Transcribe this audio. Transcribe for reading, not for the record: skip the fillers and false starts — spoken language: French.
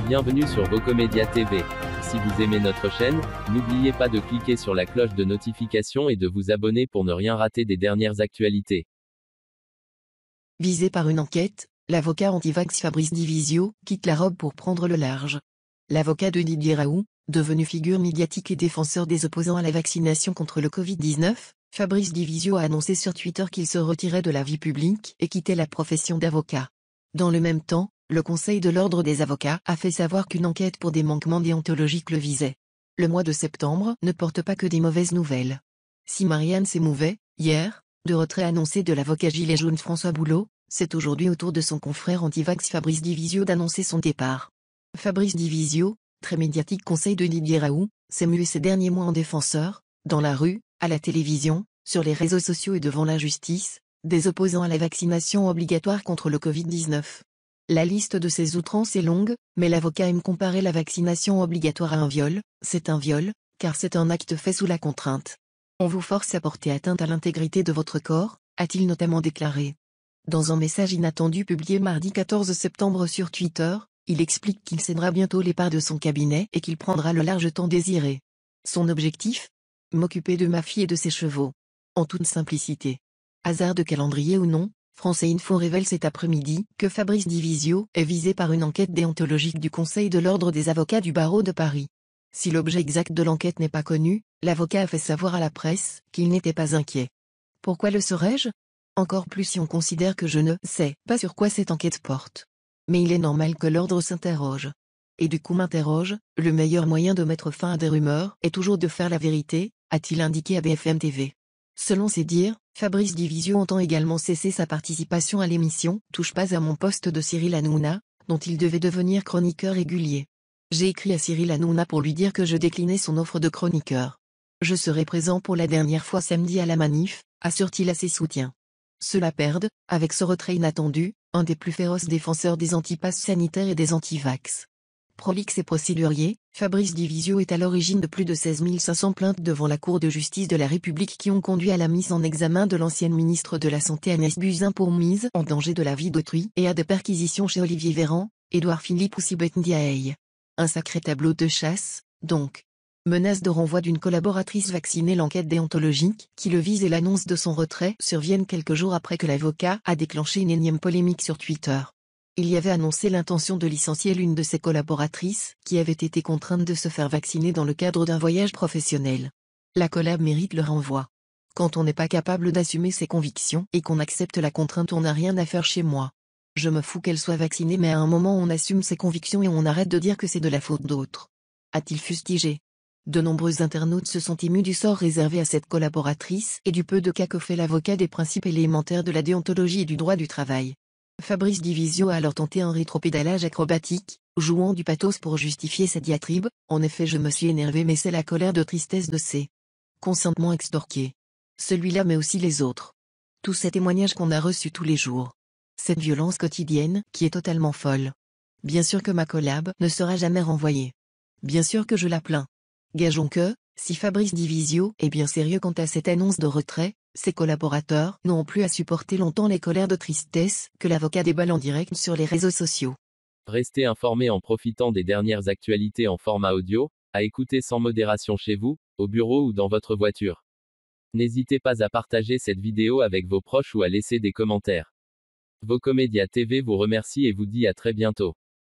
Bienvenue sur Vocomédia TV. Si vous aimez notre chaîne, n'oubliez pas de cliquer sur la cloche de notification et de vous abonner pour ne rien rater des dernières actualités. Visé par une enquête, l'avocat anti-vax Fabrice Divisio quitte la robe pour prendre le large. L'avocat de Didier Raoult, devenu figure médiatique et défenseur des opposants à la vaccination contre le Covid-19, Fabrice Divisio a annoncé sur Twitter qu'il se retirait de la vie publique et quittait la profession d'avocat. Dans le même temps, le Conseil de l'Ordre des avocats a fait savoir qu'une enquête pour des manquements déontologiques le visait. Le mois de septembre ne porte pas que des mauvaises nouvelles. Si Marianne s'émouvait, hier, de retrait annoncé de l'avocat gilet jaune François Boulot, c'est aujourd'hui au tour de son confrère anti-vax Fabrice Divisio d'annoncer son départ. Fabrice Divisio, très médiatique conseil de Didier Raoult, s'est mué ces derniers mois en défenseur, dans la rue, à la télévision, sur les réseaux sociaux et devant la justice, des opposants à la vaccination obligatoire contre le Covid-19. La liste de ces outrances est longue, mais l'avocat aime comparer la vaccination obligatoire à un viol. C'est un viol, car c'est un acte fait sous la contrainte. On vous force à porter atteinte à l'intégrité de votre corps, a-t-il notamment déclaré. Dans un message inattendu publié mardi 14 septembre sur Twitter, il explique qu'il cédera bientôt les parts de son cabinet et qu'il prendra le large temps désiré. Son objectif ? M'occuper de ma fille et de ses chevaux. En toute simplicité. Hasard de calendrier ou non, France Info révèle cet après-midi que Fabrice Divisio est visé par une enquête déontologique du Conseil de l'Ordre des avocats du barreau de Paris. Si l'objet exact de l'enquête n'est pas connu, l'avocat a fait savoir à la presse qu'il n'était pas inquiet. Pourquoi le serais-je ? Encore plus si on considère que je ne sais pas sur quoi cette enquête porte. Mais il est normal que l'ordre s'interroge. Et du coup m'interroge, le meilleur moyen de mettre fin à des rumeurs est toujours de faire la vérité, a-t-il indiqué à BFM TV. Selon ses dires, Fabrice Divisio entend également cesser sa participation à l'émission « Touche pas à mon poste » de Cyril Hanouna, dont il devait devenir chroniqueur régulier. J'ai écrit à Cyril Hanouna pour lui dire que je déclinais son offre de chroniqueur. Je serai présent pour la dernière fois samedi à la manif, assure-t-il à ses soutiens. Ceux-là perdent, avec ce retrait inattendu, un des plus féroces défenseurs des antipasses sanitaires et des antivax. Prolixe et procédurier, Fabrice Divisio est à l'origine de plus de 16 500 plaintes devant la Cour de justice de la République qui ont conduit à la mise en examen de l'ancienne ministre de la Santé Agnès Buzyn pour mise en danger de la vie d'autrui et à des perquisitions chez Olivier Véran, Édouard Philippe ou Sibeth Ndiaye. Un sacré tableau de chasse, donc. Menace de renvoi d'une collaboratrice vaccinée. L'enquête déontologique qui le vise et l'annonce de son retrait surviennent quelques jours après que l'avocat a déclenché une énième polémique sur Twitter. Il y avait annoncé l'intention de licencier l'une de ses collaboratrices, qui avait été contrainte de se faire vacciner dans le cadre d'un voyage professionnel. La collab mérite le renvoi. Quand on n'est pas capable d'assumer ses convictions et qu'on accepte la contrainte, on n'a rien à faire chez moi. Je me fous qu'elle soit vaccinée, mais à un moment on assume ses convictions et on arrête de dire que c'est de la faute d'autres. A-t-il fustigé. De nombreux internautes se sont émus du sort réservé à cette collaboratrice et du peu de cas que fait l'avocat des principes élémentaires de la déontologie et du droit du travail. Fabrice Divisio a alors tenté un rétropédalage acrobatique, jouant du pathos pour justifier sa diatribe. En effet, je me suis énervé, mais c'est la colère de tristesse de ces consentements extorqués. Celui-là mais aussi les autres. Tous ces témoignages qu'on a reçus tous les jours. Cette violence quotidienne qui est totalement folle. Bien sûr que ma collab ne sera jamais renvoyée. Bien sûr que je la plains. Gageons que, si Fabrice Divisio est bien sérieux quant à cette annonce de retrait, ses collaborateurs n'ont plus à supporter longtemps les colères de tristesse que l'avocat déballe en direct sur les réseaux sociaux. Restez informés en profitant des dernières actualités en format audio, à écouter sans modération chez vous, au bureau ou dans votre voiture. N'hésitez pas à partager cette vidéo avec vos proches ou à laisser des commentaires. Vocomédia TV vous remercie et vous dit à très bientôt.